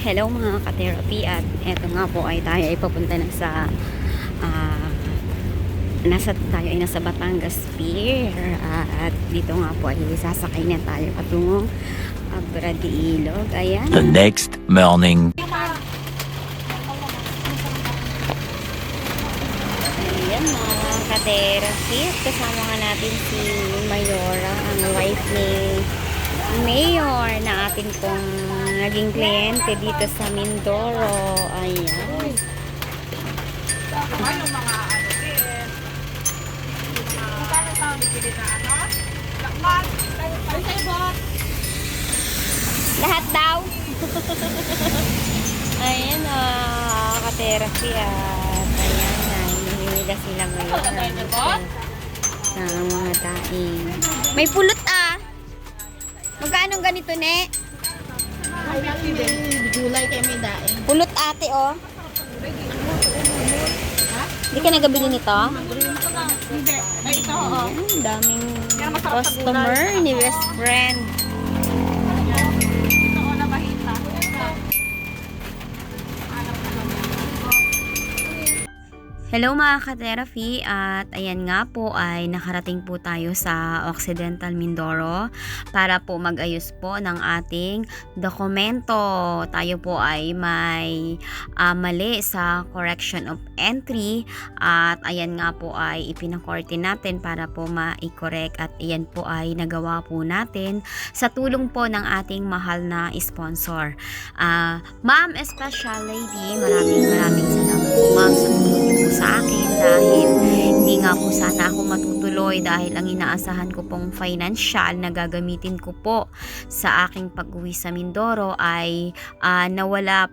Hello mga ka-therapy, at eto nga po ay tayo ay papunta na sa tayo ay nasa Batangas Pier, at dito nga po ay sasakay na tayo patungong Abra de Ilog. Ayan. The next morning. Ayan mga ka-therapy, kasama nga natin si Mayora, ang wife ni Mayor na atin pong naging kliyente dito sa Mindoro. Ayan. Ano mga ano din. Kung kano tayo bibili na ano? Lakman. Ay sa'yo ba? Lahat daw. Ayan ka-therapy, at ayan na, hinihila sila ngayon ng mga daing. May pulot Magkano ganito, ne? Ay, laki din. Gulay kayo may daing. Pulot ate, oh. Hindi ka nagabili nito? Hindi. Ay, ito, oo. Ayan, daming customer ni best friend. Ito, o, nabahita. Hello mga ka-therapy, at ayan nga po ay nakarating po tayo sa Occidental Mindoro para po mag-ayos po ng ating dokumento. Tayo po ay may mali sa correction of entry, at ayan nga po ay ipinakorte natin para po ma-correct, at ayan po ay nagawa po natin sa tulong po ng ating mahal na sponsor. Ma'am Special Lady, maraming salamat po ma'am sa tulong po sa akin, dahil hindi nga po sana ako matutuloy dahil ang inaasahan ko pong financial na gagamitin ko po sa aking pag-uwi sa Mindoro ay nawala,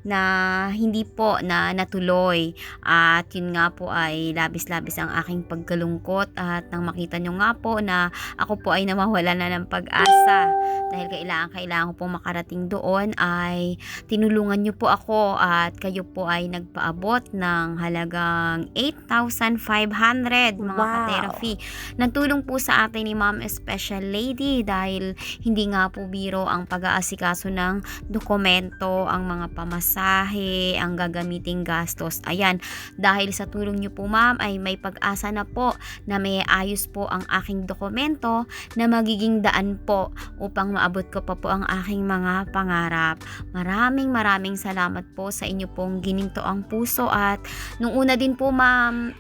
na hindi po na natuloy, at yun nga po ay labis-labis ang aking pagkalungkot, at nang makita nyo nga po na ako po ay nawawala na ng pag-asa dahil kailangan ko po makarating doon, ay tinulungan nyo po ako, at kayo po ay nagpaabot ng halagang 8,500 mga ka-therapy. Nagtulong po sa atin ni Ma'am Special Lady dahil hindi nga po biro ang pag-aasikaso ng dokumento, ang mga pamasahe, ang gagamiting gastos. Ayan, dahil sa tulong nyo po ma'am ay may pag-asa na po na may ayos po ang aking dokumento na magiging daan po upang maabot ko pa po ang aking mga pangarap. Maraming salamat po sa inyo pong gininto ang puso, at nung una din po ma'am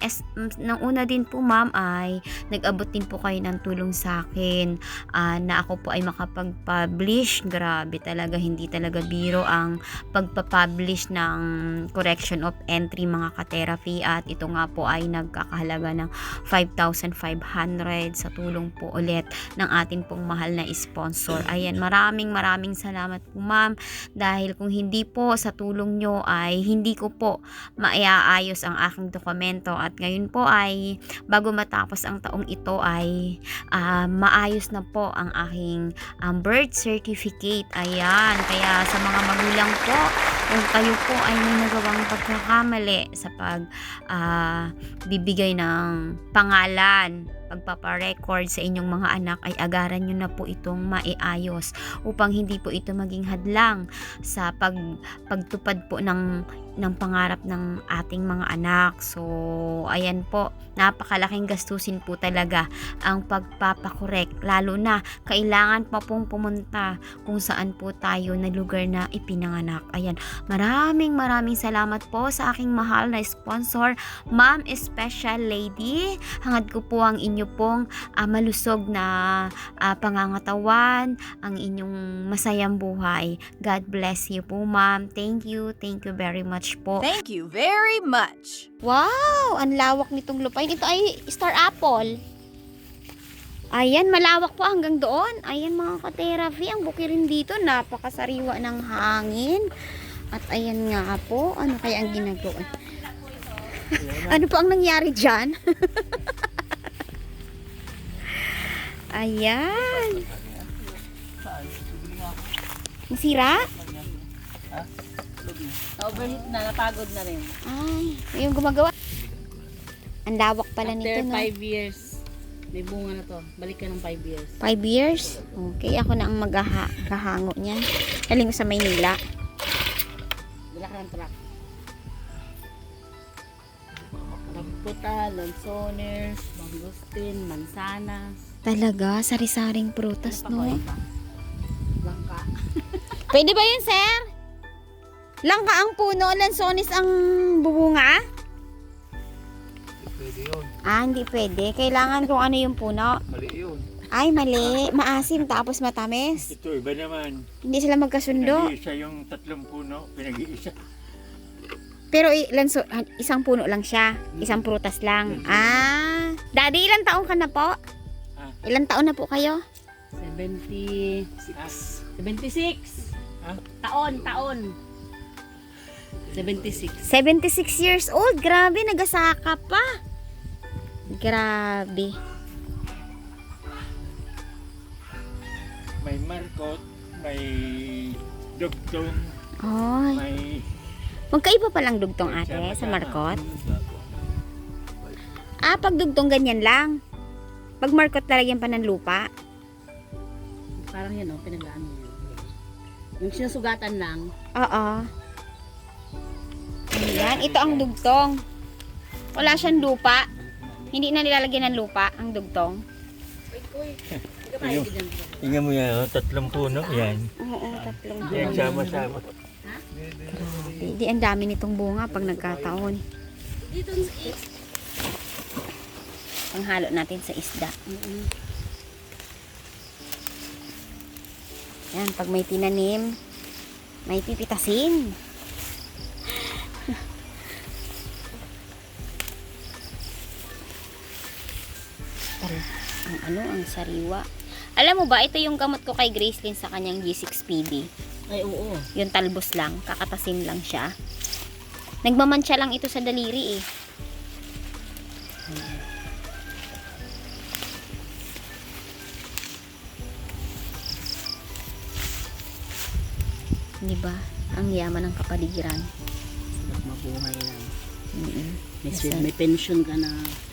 ay nag-abot din po kayo ng tulong sa akin, na ako po ay makapag-publish. Grabe talaga, hindi talaga biro ang pagpa-publish ng correction of entry mga ka-therapy, at ito nga po ay nagkakahalaga ng 5,500 sa tulong po ulit ng atin pong mahal na sponsor. Ayan, maraming salamat po ma'am, dahil kung hindi po sa tulong nyo ay hindi ko po maiaayos ang aking dokumento, at ngayon po ay bago matapos ang taong ito ay maayos na po ang aking birth certificate. Ayan, kaya sa mga magulang po, kung kayo po ay may nagawang pagkakamali sa bibigay ng pangalan, pagpaparecord sa inyong mga anak, ay agaran nyo na po itong maiayos upang hindi po ito maging hadlang sa pagtupad po ng pangarap ng ating mga anak. So ayan po, napakalaking gastusin po talaga ang pagpapakorek, lalo na kailangan pa pong pumunta kung saan po tayo na lugar na ipinanganak. Ayan, maraming salamat po sa aking mahal na sponsor, Ma'am Special Lady. Hangad ko po ang inyo pong malusog na pangangatawan, ang inyong masayang buhay. God bless you po ma'am. Thank you very much po. Thank you very much. Wow! Ang lawak nitong lupain. Ito ay star apple. Ayan, malawak po hanggang doon. Ayan mga ka-therapy, ang bukirin dito, napakasariwa ng hangin. At ayan nga po, ano kaya ang ginagawa? Ano po ang nangyari dyan? Ayan. Nasira? Overheat na, napagod na rin. Ay, yung gumagawa. Ang lawak pala nito, After no? 5 years, May bunga na to. Balik ka ng 5 years. 5 years? Okay, ako na ang maghahango niyan. Galing ko sa Maynila. Wala ka ng truck. Rambutan, lansones, mangustin, mansanas. Talaga, sari-saring prutas, no? Langka. Pwede ba yun, sir? Langka ang puno, lansones ang bubunga? Pwede yun. Ah, hindi pwede. Kailangan kung ano yung puno. Mali yun. Ay, mali. Maasim tapos matamis. Ito, iba naman. Hindi sila magkasundo. Pinag-iisa yung 3 puno. Pinag-iisa. Pero isang puno lang siya. Isang prutas lang. Ah. Daddy, ilang taon ka na po? Ah. Ilang taon na po kayo? 76. Ah, 76. Ah? Taon. 76. 76 years old. Grabe, nagasaka pa. Grabe. may markot, may dugtong, Ay. may... Magkaiba palang dugtong ate sa markot. Ah, pag dugtong ganyan lang. Pag markot talagyan pa ng lupa. Parang yan o, pinaglaan mo yun. Yung sinusugatan lang. Oo. Ayan, ito ang dugtong. Wala siyang lupa. Hindi na nilalagyan ng lupa ang dugtong. Tingnan mo yan, 3 puno, yan. Oo, tatlong Yan, dugtong. sama-sama. Di ang dami nitong bunga pag nagkataon. Dito sa is. Panghalo natin sa isda. Yan, pag may tinanim, may pipitasin. Ang sariwa. Alam mo ba, ito yung gamot ko kay Gracelyn sa kanyang G6PD. Ay, oo. Yung talbos lang, kakatasin lang siya. Nagmamansya lang ito sa daliri eh. Di ba? Ang yaman ng kapaligiran. Sarap mabuhay lang. Mm-mm. May pension ka na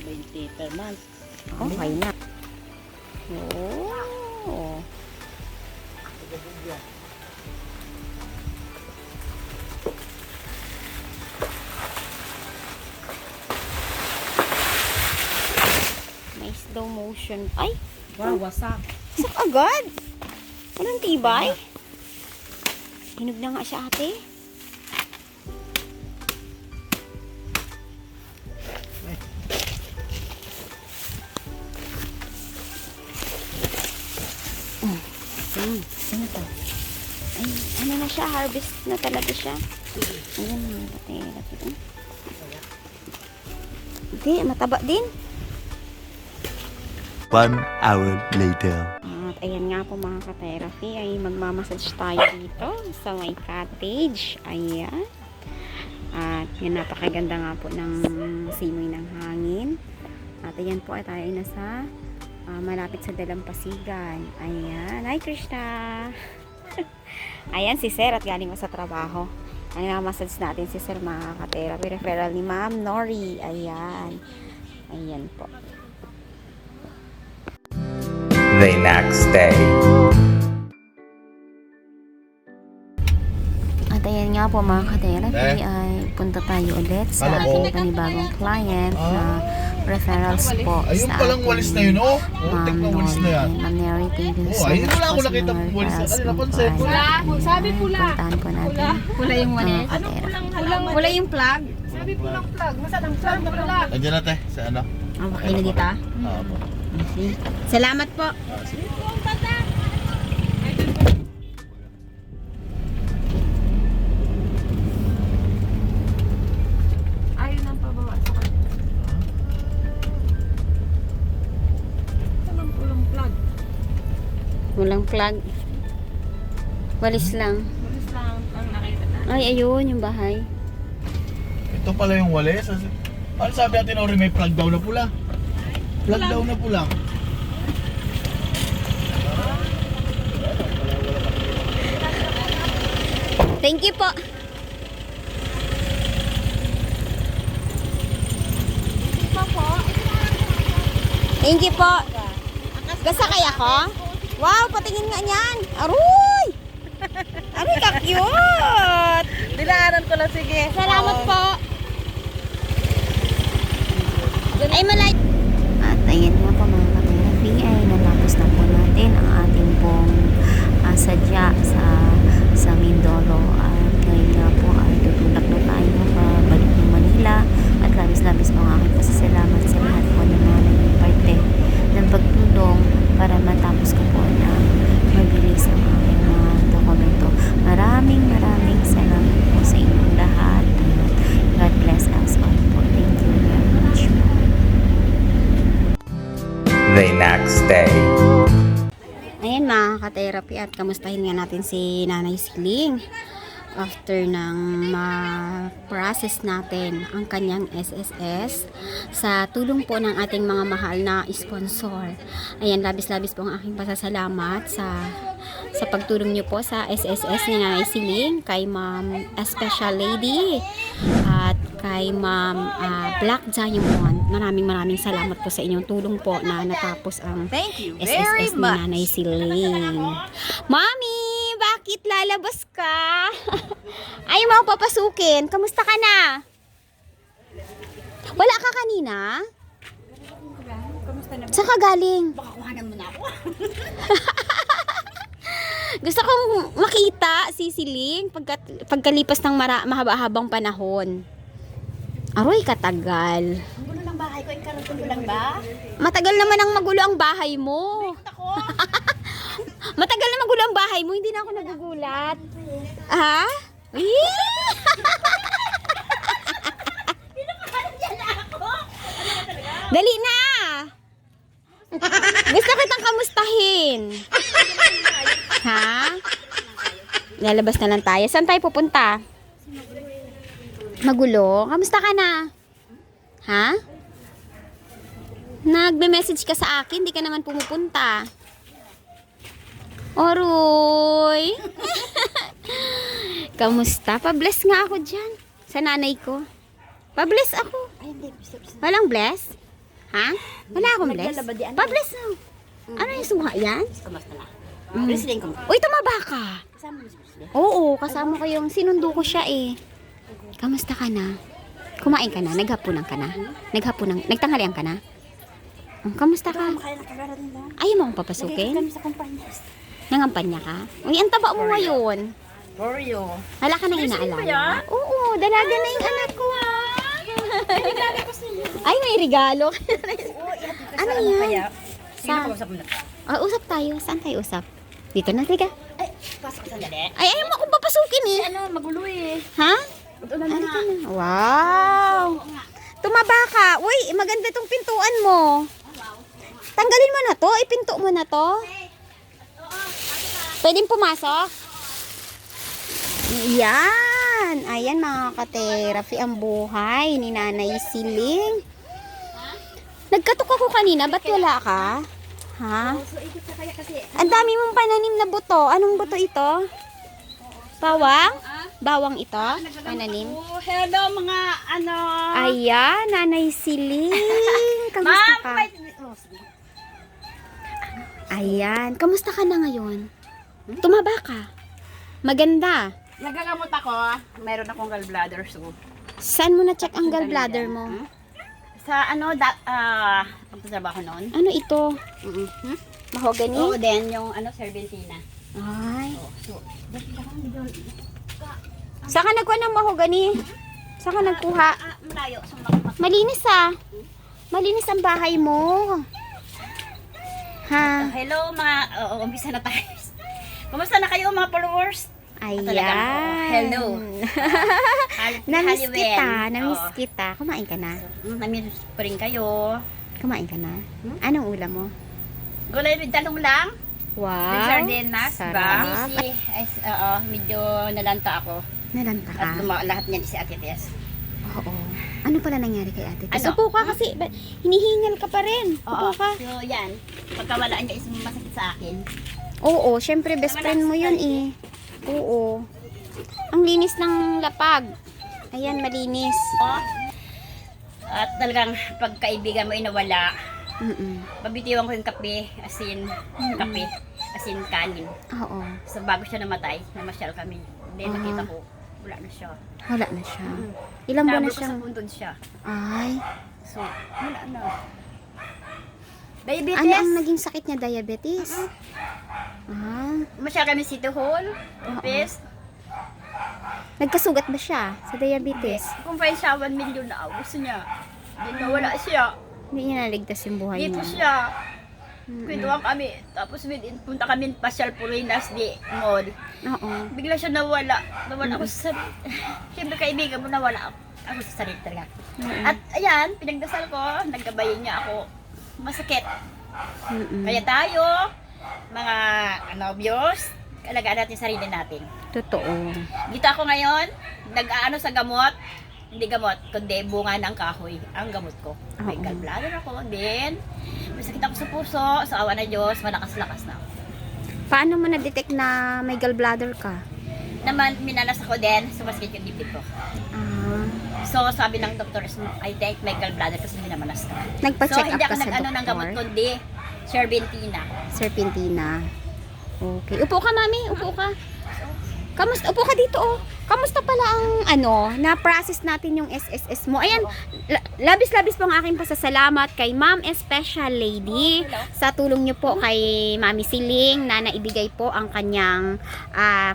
20 per month. Okay na. Oh. May slow motion. Ay, Wow, wasak. sak agad. Walang tibay. Hinog na nga siya ate. Ano to? Ay, ano na siya? Harvest na talaga siya. Ayan mga patera. Hindi, mataba din. 1 hour later. At ayan nga po mga ka-therapy, ay magmamassage tayo dito sa may cottage. Ayan. At yun, napakaganda nga po ng simoy ng hangin. At ayan po ay tayo nasa malapit sa Dalampasigan. Ayan. Hi, Krishna! Ayan si Sir at galing mo sa trabaho. Ang namassage natin si Sir mga ka-therapy. Referral ni Ma'am Nori. Ayan. Ayan po. The next day. At ayan nga po mga ka-therapy, ay punta tayo ulit sa ating panibagong client na referrals po Ayun sa palang walis na yun, oh. Putik na walis na yan. Ma'am Neri, thank you so ayun much wala ako po sa nakita mga walis na referrals kanina. mo po. Konsep. Sabi pula. Puntahan po natin. Pula yung walis. Mga ka-therapy. Wala yung plug. Sabi pulang plug. Nasaan ang plug na plug? Andiyan natin, sa ano? Ang okay na dito. Opo. Salamat po. Ayun ang pababa sa kanya. Saan ang pulang plug? Walang plug. Walis lang. Walis lang ang nakita na. Ay, ayun yung bahay. Ito pala yung walis. Ano sabi natin, Ori, may plug daw na pula? Plug daw na pula. Thank you po. Thank you po. Gasakay ako? Wow, patingin nga niyan. Aroy! Aroy, ka-cute! Dinaanan ko lang, sige. Salamat po. Ay, malay. At ayun nga po mga ka-therapy, ay natapos na po natin ang ating pong sadya sa Mindoro. At ngayon nga po ay tutulak na tayo pabalik ng Manila. At labis-labis po ang aking pasasalamat sa lahat po ng mga naging parte ng pagtulong para matapos ko po na mabilis ang aking mga dokumento. Maraming salamat po sa inyong lahat. God bless us all po. Thank you very much. The next day. Ayan mga ka-therapy, at kamustahin nga natin si Nanay Siling after ng ma-process natin ang kanyang SSS sa tulong po ng ating mga mahal na sponsor. Ayan, labis-labis po ang aking pasasalamat sa pagtulong niyo po sa SSS ni Nanay Siling, kay Ma'am Special Lady at kay Ma'am Black Diamond. Maraming salamat po sa inyong tulong po na natapos ang Thank you very SSS ni much. Nanay Siling. Mami, bakit lalabas ka? Ayaw mo ako papasukin. Kamusta ka na? Wala ka kanina? Saan ka galing? Baka kuhanan mo na ako. Gusto kong makita si Siling pagkalipas ng mahaba-habang panahon. Aroy, katagal. Ang gulo ng bahay ko, ikaw gulo lang ba? Matagal naman ang magulo ang bahay mo. Ako. Matagal na magulo ang bahay mo, hindi na ako nagugulat. Ha? Eh? Dali na! Gusto kitang kamustahin. Ha? Lalabas na lang tayo. Saan tayo pupunta? Magulo? Kamusta ka na? Ha? Nagbe-message ka sa akin, di ka naman pumupunta. Oroy! Kamusta? Pa-bless nga ako dyan. Sa nanay ko. Pa-bless ako. Walang bless? Ha? Wala akong bless? Pa-bless na. Ano yung suha yan? Kamusta na? Mm. President ko. Uy, tumaba ka. Kasama mo si President. Oo, kasama ko yung sinundo ko siya eh. Kamusta ka na? Kumain ka na? Naghapunan ka na? Nagtanghalian ka na? Kamusta ka? Kaya nakagara din lang. Ayaw mo akong papasukin? Kami sa kumpanya. Nangampanya ka? Uy, ang taba mo ngayon. For you. Wala ka nang inaalala? Oo, dalaga na yung anak ko. Ay, may regalo. Ano yan? Kaya, Sa- sino ko mo na? Usap tayo. Saan tayo usap? Dito na, tiga. Ay, pasok sa dali. Ay, ayaw mo akong papasukin eh. Ano, magulo eh. Ha? Ulan Ano na. ka na? Wow! Tumaba ka. Uy, maganda itong pintuan mo. Tanggalin mo na to. Ipinto mo na to. Pwedeng pumasok? Yan. Ayan mga ka-therapy, ang buhay ni Nanay Siling. Nagkatok ako kanina. Ba't wala ka? Ha? So, ikot ka kaya kasi. Ang dami mong pananim na buto. Anong buto ito? Bawang? Bawang ito? Pananim? Oh, hello mga ano. Ayan, Nanay Siling. Kamusta ka? Ayan, kamusta ka na ngayon? Tumaba ka. Maganda. Nagagamot ako. Meron akong gallbladder. So, Saan mo na-check ang gallbladder mo? sa ano, pagtatrabaho noon. Ano ito? Hmm? Mahogany? Oo, then yung ano, Serpentina. Ay. So, Saan ka nagkuha ng mahogany? Saan ka nagkuha? malayo. So, Malinis ah. Malinis ang bahay mo. Ha? hello mga, umpisa na tayo. Kumusta na kayo mga followers? Ayan. Hello. Namiss Haliwen. kita. Namiss Oo. kita. Kumain ka na. Namiss pa rin kayo. Kumain ka na. Anong ulam mo? Gulay with talong lang. With Wow. sardinas ba? Sarap. Medyo nalanta ako. Nalanta ka? At lahat niyan si Ate Tess. Oo. Ano pala nangyari kay ate? Ano? Upo ka kasi. Hinihingal ka pa rin. Upo Oo. ka. So, yan. Pagkawalaan niya is masakit sa akin. Oo. Syempre, best friend mo yun eh. Oo. Ang linis ng lapag. Ayan, malinis. Oh. At talagang pagkaibigan mo inawala, Babitiwan ko yung kape, asin kanin. Oo. So bago siya namatay, namasyal kami. Then nakita ko, wala na siya. Wala na siya. Ilang buwan na Double ko siya? sa pundod siya. Ay. So, wala na. Diabetes. Ano ang naging sakit niya? Diabetes? Masyal kami City Hall, office. Nagkasugat ba siya sa diabetes? Kung pa siya 1 million na gusto niya. Hindi na wala siya. Hindi niya naligtas yung buhay Dito niya. siya. Kwentuhan kami. Tapos punta kami Pasyal Purinas di mall. Oo. Bigla siya nawala. Nawala ako sa sarili. Siyempre kaibigan mo nawala ako sa sarili talaga. At ayan, pinagdasal ko. Nagkabayin niya ako. Masakit. Kaya tayo, mga nobyos, alagaan natin sarili natin. Totoo. Dito ako ngayon, nag-aano sa gamot. Hindi gamot, kundi bunga ng kahoy. Ang gamot ko. May Oo. gallbladder ako. Then, may sakit ako sa puso. Sa awa ng Diyos, malakas-lakas na ako. Paano mo na-detect na may gallbladder ka? Naman, minalas ako din, sumasakit yung dibdib ko. So, sabi ng doktor, I think may gallbladder kasi minamalas ka. So, Nagpa-check hindi up ako ka sa nag-ano ng gamot, doktor? kundi serpentina. Serpentina. Okay. Upo ka, mami. Upo ka. Kamusta? Upo ka dito, oh. Kamusta pala ang na-process natin yung SSS mo? Ayan, labis-labis po ang aking pasasalamat kay Ma'am Special Lady sa tulong niyo po kay Mami Siling na naibigay po ang kanyang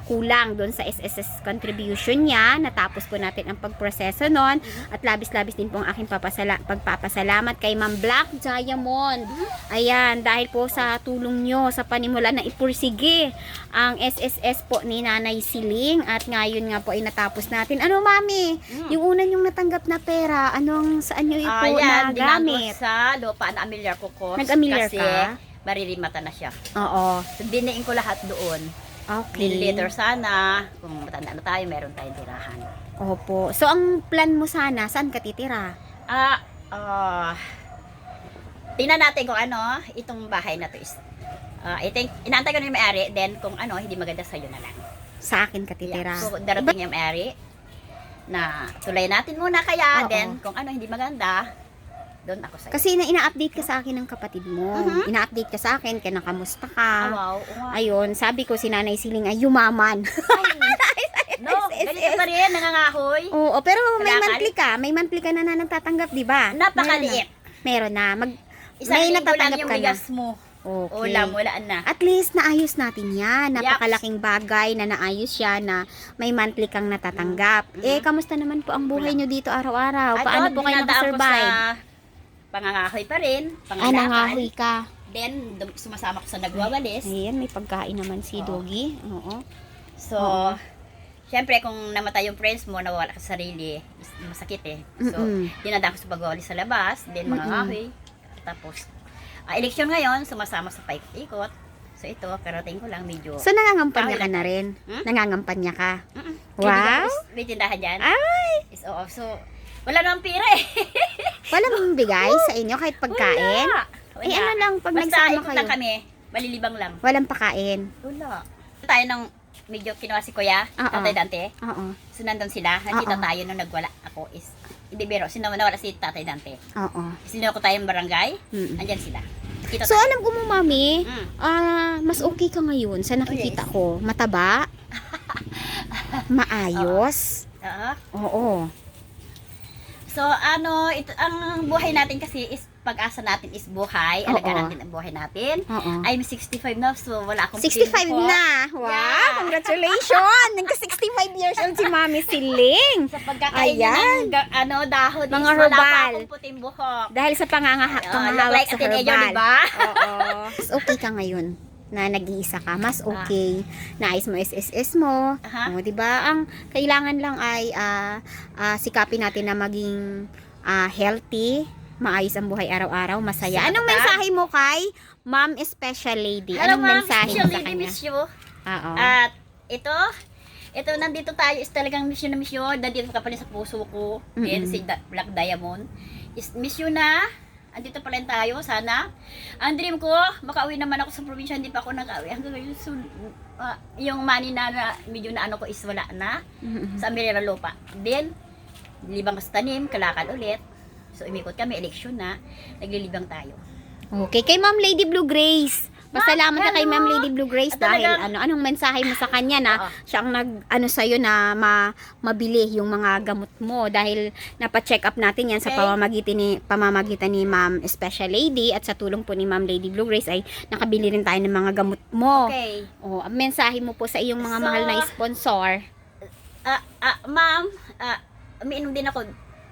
kulang doon sa SSS contribution niya. Natapos po natin ang pagproseso nun. At labis-labis din po ang aking pagpapasalamat kay Ma'am Black Diamond. Ayan, dahil po sa tulong niyo sa panimula na ipursige ang SSS po ni Nanay Siling at ngayon nga po ay natapos natin. Ano, Mami? Yung una yung natanggap na pera, saan nyo ito Ayan, nagamit? dinagos sa lupa na amilyar ko ko. Nag-amilyar kasi ka? maririmata na siya. Oo. So, diniin ko lahat doon. Okay. Later sana, kung matanda na tayo, meron tayong tirahan. Opo. So, ang plan mo sana, saan ka titira? Tingnan natin kung itong bahay na to is, I think, inaantay ko na yung may-ari, then kung hindi maganda sa'yo na lang. Sa akin ka titira. Yeah. So, darating yung may-ari, na tulay natin muna kaya, Oo. then kung hindi maganda, doon ako sa'yo. Kasi ina-update ka sa akin ng kapatid mo. Ina-update ka sa akin, kaya nakamusta ka. Wow. Ayun, sabi ko si Nanay Siling ay yumaman. No, ganito pa rin, nangangahoy. Oo, pero may Kailangan? monthly ka na natatanggap, di ba? Napakaliit. Meron na. Isang May linggo lang natatanggap yung ka na. bigas mo. Okay. Ulam, wala na. At least naayos natin yan. Napakalaking bagay na naayos siya na may monthly kang natatanggap. Kamusta naman po ang buhay nyo dito araw-araw? Paano po kayo nakasurvive? Pangangahoy pa rin. Nangahoy ka. Then, sumasama ko sa nagwawalis. Ayan, may pagkain naman si Doggy. Oo. So, syempre kung namatay yung friends mo, nawawala ka sa sarili, masakit eh. So, dinadaan ko sa pagwawalis sa labas, then mangangahoy. Tapos, eleksyon ngayon, sumasama sa paikot. So ito, karating ko lang medyo. So nangangampanya ka na rin? Nangangampanya ka? Wow! May tindahan dyan. Ay! So, wala namang pira eh. Wala mong bigay sa inyo kahit pagkain? Wala. Eh ano lang, pag Basta nagsama ikot kayo, lang kami, malilibang lang. walang pakain? Wala. Tayo ng medyo kinuha si Kuya, Oo. Tatay Dante. Oo. So nandun sila, nakita Oo. tayo nung nagwala ako is, hindi biro, nawala si Tatay Dante. Oo. Sino ko tayong barangay, Mm. andyan sila. Kita So alam ko mo, Mami, Mm. mas okay ka ngayon sa nakikita ko. Mataba? Maayos? Oo. So, ito, ang buhay natin kasi is, pag-asa natin is buhay, Oo. alagaan natin ang buhay natin. Oo. I'm 65 na, so wala akong 65 pilpo. na! Wow! Yeah. Congratulations! Nagka-65 years old si Mami Siling! Sa pagkakain niya Ayan. ng dahon, Mga is wala herbal. pa akong puting buhok. Dahil sa Look pangangahawak like sa a teenager, herbal. diba? Oo. Mas okay ka ngayon na nag-iisa ka. Mas okay. Naayos mo SSS mo. Aha. O, diba? Ang kailangan lang ay sikapin natin na maging healthy, maayos ang buhay araw-araw, masaya. Sa Anong katawan. mensahe mo kay Ma'am Special Lady? Hello, Anong ma'am. mensahe mo Special sa lady, kanya? miss you. Oo. At ito, nandito tayo is talagang miss you na miss you. Nandito ka pala sa puso ko. Yan, si Black Diamond. Is miss you na. Andito pa rin tayo, sana. Ang dream ko, makauwi naman ako sa probinsya, hindi pa ako nag-uwi. Hanggang ngayon, yung money na medyo na ko is wala na. Sa Amelera Lupa. Then, libang sa tanim, kalakal ulit. So, imikot kami, eleksyon na. Naglilibang tayo. Okay, kay Ma'am Lady Blue Grace. Pasalamat ka kay Ma'am Lady Blue Grace At dahil talagang- anong mensahe mo sa kanya na siya ang sa'yo na mabili yung mga gamot mo dahil napa-check up natin yan sa Okay. pamamagitan ni Ma'am Special Lady at sa tulong po ni Ma'am Lady Blue Grace ay nakabili rin tayo ng mga gamot mo. Okay. Oh, ang mensahe mo po sa iyong mga So, mahal na sponsor. Ma'am, umiinom din ako.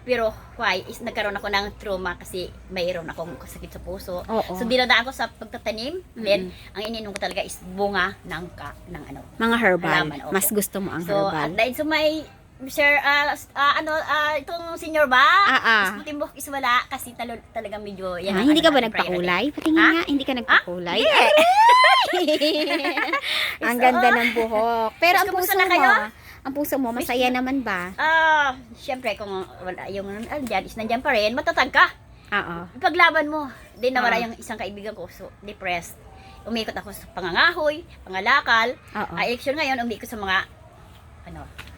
Pero why? Nagkaroon ako ng trauma kasi mayroon akong sakit sa puso. Oo. So dinadaan ko sa pagtatanim. Then ang ininom ko talaga is bunga ng ano. Mga herbal. Halaman, opo. Mas gusto mo ang So herbal. at dahil so may Sir, itong senior ba? Mas puting buhok is wala kasi talagang medyo yan. Hindi ka ba priority. nagpakulay? Patingin Ha? nga, hindi ka nagpakulay. Ang So, ganda ng buhok. Pero ang Kumusta puso na kayo? mo, ang puso mo, masaya naman ba? Siyempre kung wala yung andyan is nandyan pa rin, matatag ka. Oo. Ipaglaban mo. Di nawala yung isang kaibigan ko, so depressed. Umikot ako sa pangangahoy, pangalakal. Oo. Election ngayon, umikot sa mga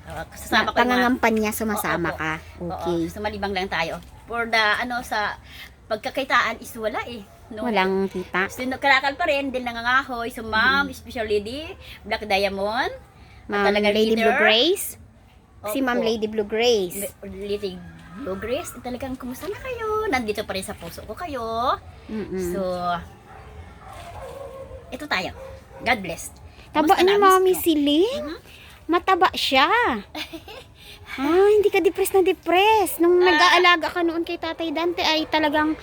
kasama ko yung mga Pangangampanya, sumasama Oo, ka. Oo, Okay. so malibang lang tayo. For the, sa pagkakitaan is wala eh. No? Walang kita. So, kalakal pa rin, din nangangahoy. So, ma'am, special lady, Black Diamond. Ma'am talagang Lady leader. Blue Grace. Si Opo. Ma'am Lady Blue Grace. Lady Blue Grace, talagang kumusta na kayo? Nandito pa rin sa puso ko kayo. Mm-mm. So, ito tayo. God bless. Taba Kamusta ni na, Mami miss ko? Siling. Mataba siya. Hindi ka depressed na depressed. Nung nag-aalaga ka noon kay Tatay Dante ay talagang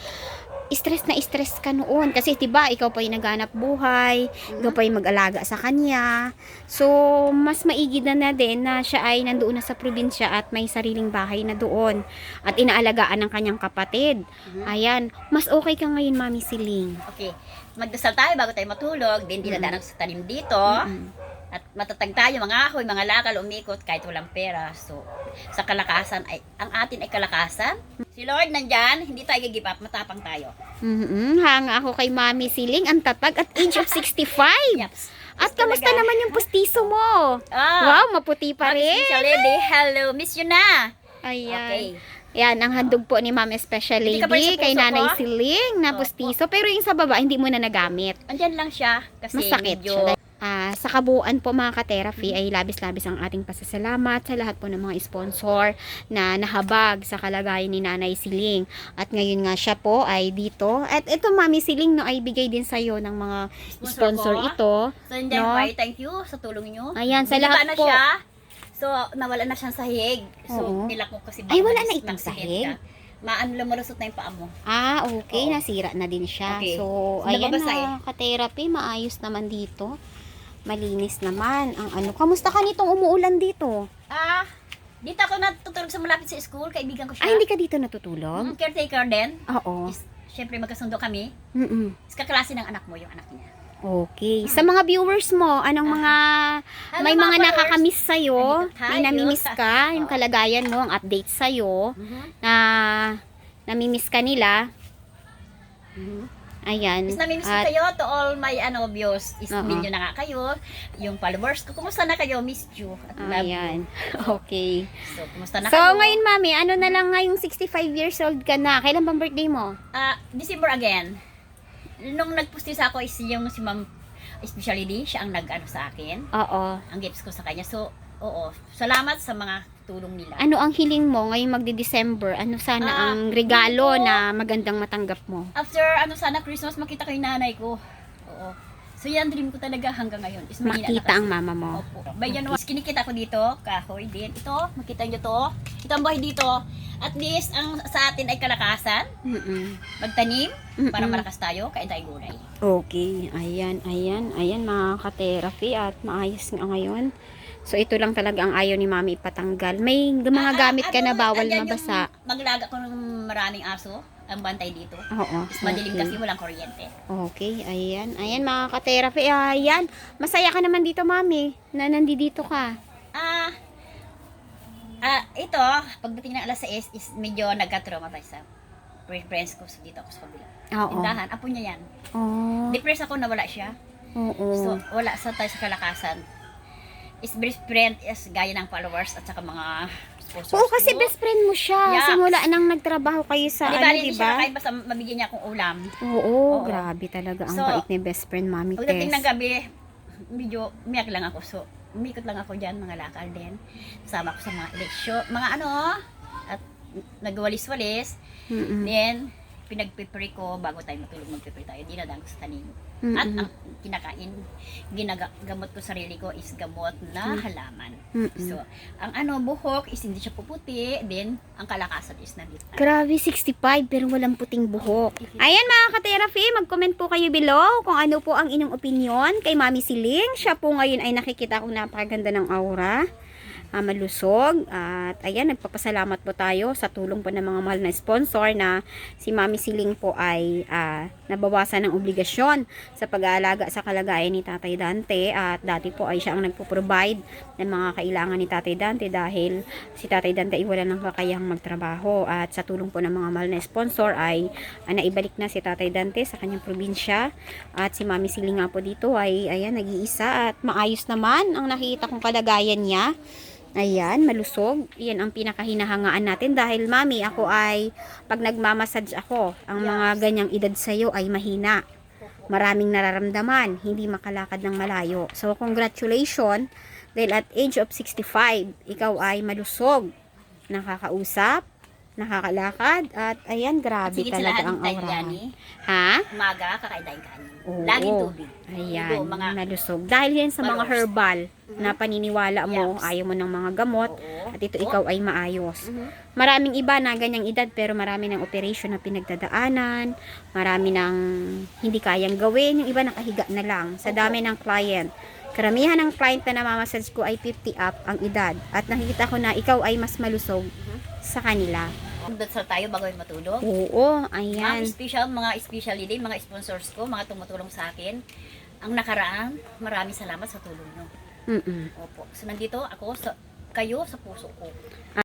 stress na stress ka noon. Kasi diba, ikaw pa yung naghanap buhay, ikaw pa yung mag-alaga sa kanya. So, mas maigi na din na siya ay nandoon na sa probinsya at may sariling bahay na doon. At inaalagaan ng kanyang kapatid. Ayan, mas okay ka ngayon, Mami Siling. Okay. Magdasal tayo bago tayo matulog. Then, dinadaan ako sa tanim dito. At matatag tayo, mga ahoy, mga lakal, umikot kahit walang pera. So, sa kalakasan, ang atin ay kalakasan. Si Lord nandyan, hindi tayo give up, matapang tayo. Hanga ako kay Mami Siling, ang tatag at age of 65. Yaps. At kamusta Talaga. naman yung pustiso mo? Wow, maputi pa rin. Special lady, hello, miss you na. Ayan. Okay. Yan, ang handog po ni Ma'am Special Hindi Lady ka pa rin sa kay puso Nanay ko? Siling na Opo. pustiso. Pero yung sa baba, hindi mo na nagamit. Andyan lang siya kasi Masakit medyo siya. Sa kabuuan po mga ka-therapy ay labis-labis ang ating pasasalamat sa lahat po ng mga sponsor na nahabag sa kalagayan ni Nanay Siling. At ngayon nga siya po ay dito. At ito Mami Siling no, ay bigay din sa'yo ng mga sponsor ko. ito. So, andyan, No? why, thank you sa tulong nyo. Ayan, sa Binaba lahat na po. siya. So, nawala na siyang sahig. So, Oo. nilak mo kasi Ay, wala baka na mas- itong mag-accident sahig? ka. Lumalusot na yung paa mo. Okay, Oo. nasira na din siya. Okay. So, ayan Nababasa na, ka-therapy, maayos naman dito. Malinis naman. Ang ano, kamusta ka nitong umuulan dito? Dito ako natutulog sa malapit sa school. Kaibigan ko siya. Ay, hindi ka dito natutulog? Caretaker din. Oo. Siyempre, magkasundo kami. Mm-mm. Kaklase ng anak mo, yung anak niya. Okay. Sa mga viewers mo, anong mga Hello, may mga mga followers. nakakamiss sa'yo, Nandito tayo. may namimiss ka, yung kalagayan mo, ang update sa'yo, na namimiss ka nila. Ayan. Is namimiss ko At kayo to all my views. Is Oo. million na nga kayo. Yung followers ko, kumusta na kayo? Miss you. At love you. ayan. Okay. So, kumusta na So, kayo? ngayon, Mami, ano na lang ngayong 65 years old ka na? Kailan bang birthday mo? December again. Nung nagpustis ako is yung si Ma'am Special Lady, siya ang nag-ano sa akin. Oo. Ang gifts ko sa kanya. So, oo. Salamat sa mga tulong nila. Ano ang hiling mo ngayong magdi-December? Ano sana ang regalo na magandang matanggap mo? After sana Christmas, makita ko yung nanay ko. Oo. So yan dream ko talaga hanggang ngayon. Is may Makita ang mama mo. Opo. By January, kinikita ko dito, kahoy din. Ito, makita nyo to. Ito ang bahay dito. At least, ang sa atin ay kalakasan. Mm-mm. Magtanim, para Mm-mm. malakas tayo, kain tayo gulay. Okay. Ayan mga ka-therapy at maayos nga ngayon. So ito lang talaga ang ayaw ni Mami ipatanggal. May mga gamit ka na bawal andyan mabasa. yung Maglaga ko ng maraming aso, ang bantay dito. Oo. Is madilim kasi Okay. walang kuryente. Okay, ayan mga ka-therapy. Ayan, masaya ka naman dito, Mami, na nandito ka. Ito, pagdating ng alas 6 is medyo nagka-trauma tayo sa friends ko dito ako sa kabila. Oo. Tindahan, apo niya yan. Oh. Depressed ako, nawala siya. Oo. So, wala tayo sa kalakasan. Is best friend is gaya ng followers at saka mga sponsors Oo, kasi ko. best friend mo siya. Yeah. Simula nang nagtrabaho kayo sa Di ano, ba, hindi di siya ba? kahit basta mabigyan niya akong ulam. Oo, Oo. grabe talaga ang So, bait ni best friend, Mami Pagdating Tess. ng gabi, medyo umiyak lang ako. So, umikot lang ako dyan, mga lakal din. Kasama ko sa mga eleksyon, mga ano, at nagwalis-walis. Mm-mm. Then, pinagpipre ko bago tayo matulog, magpipre tayo. Dinadaan ko sa tanim. At Mm-mm. ang kinakain, ginagamot ko sarili ko is gamot na halaman. Mm-mm. So, ang ano, buhok is hindi siya puputi. Then, ang kalakasan is nandito. Grabe, 65 pero walang puting buhok. Ayan mga ka-therapy, mag-comment po kayo below kung ano po ang inyong opinion kay Mami Siling. Siya po ngayon ay nakikita kong napakaganda ng aura. Malusog. At ayan, nagpapasalamat po tayo sa tulong po ng mga mahal na sponsor na si Mami Siling po ay nabawasan ng obligasyon sa pag-aalaga sa kalagayan ni Tatay Dante. At dati po ay siya ang nagpo-provide ng mga kailangan ni Tatay Dante dahil si Tatay Dante ay wala ng kakayahang magtrabaho. At sa tulong po ng mga mahal na sponsor ay naibalik na si Tatay Dante sa kanyang probinsya. At si Mami Siling nga po dito ay ayan, nag-iisa at maayos naman ang nakikita kong kalagayan niya. Ayan, malusog. Yan ang pinakahinahangaan natin dahil mami, ako ay pag nagmamassage ako, ang mga ganyang edad sa'yo ay mahina. Maraming nararamdaman, hindi makalakad ng malayo. So, congratulations dahil at age of 65, ikaw ay malusog, nakakausap, nakakalakad, at ayan, grabe Sige, sa talaga lahat ang ng tayo aura. yan eh. Ha? Umaga, kakain tayong kanin. Oo. Laging tubig. Ayan, Ito, mga malusog. Dahil yan sa mga Malos. herbal na paniniwala mo, Yes. ayaw mo ng mga gamot, Oo. at ito ikaw ay maayos. Mhm. Maraming iba na ganyang edad pero marami ng operation na pinagdadaanan, marami ng hindi kayang gawin, yung iba nakahiga na lang sa dami ng client. Karamihan ng client na namamassage ko ay 50 up ang edad at nakikita ko na ikaw ay mas malusog sa kanila. Magdasal tayo bago yung matulog. Oo, Mga ayan. special din, mga sponsors ko, mga tumutulong sa akin. Ang nakaraan, maraming salamat sa tulong nyo. Mm-mm. Opo. So, nandito ako kayo sa puso ko.